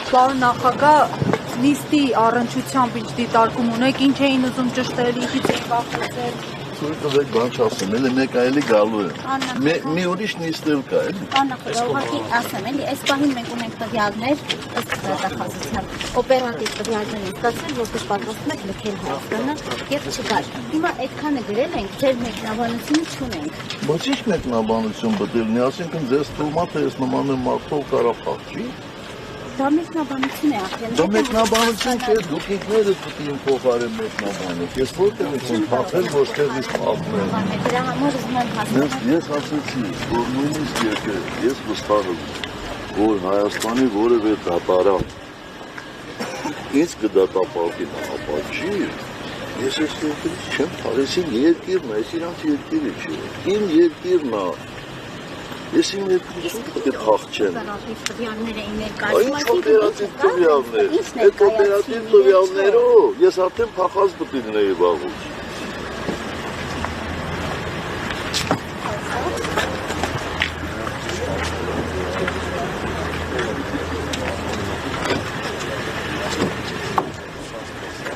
Պարոն նախագահ, նիստի առնչությամբ ինչ դիտարկում ունեք, ինչ էին ուզում ճշտել, ինչից էին վախեցել։ Ցույց բան չասեմ, էլի մեկ այլի գալու է։ Մի ուրիշ նիստ էլ կա, էլի։ Նախագահ, ուղղակի ասեմ, էլի, այս պահին մենք ունենք տվյալներ, ըստ դատախազության, օպերատիվ տվյալներ են ստացել, որպես պատրաստում եք լքել Հայաստանը եւ չգալ։ Հիմա այդքանը գրել ենք, ձեր մեկնաբանությունը չունենք։ Բայց ի՞նչ մեկնաբանություն բդելնի, ասինքն ձեզ թվում է, թե ես նման եմ մարդով կարող փախչի։ Դա մեկնաբանություն է ախր։ Դա մեկնաբանություն չէ, դուք ինքներդ պետք է փոխարեն մեկնաբանեք։ Ես որտեղից եմ փախել, որտեղից փախնել։ Դրա համար ուզում եմ հասկանալ։ Ես ասացի, որ նույնիսկ ես վստահ եմ, որ Հայաստանի որևէ դատարան ինձ կդատապարտի նախապաճի, ես այս երկրից չեմ փախել, երկիրն է, ես իրանց երկիրը չէ։ Իմ երկիրն է։ Ես իմ երկրից պետք է փախչեմ։ Օպերատիվ տվյալներ էին ներկայացնում, Այդ օպերատիվ տվյալներ, այդ օպերատիվ տվյալներով ես արդեն փախած պետք է լինեի վաղուց։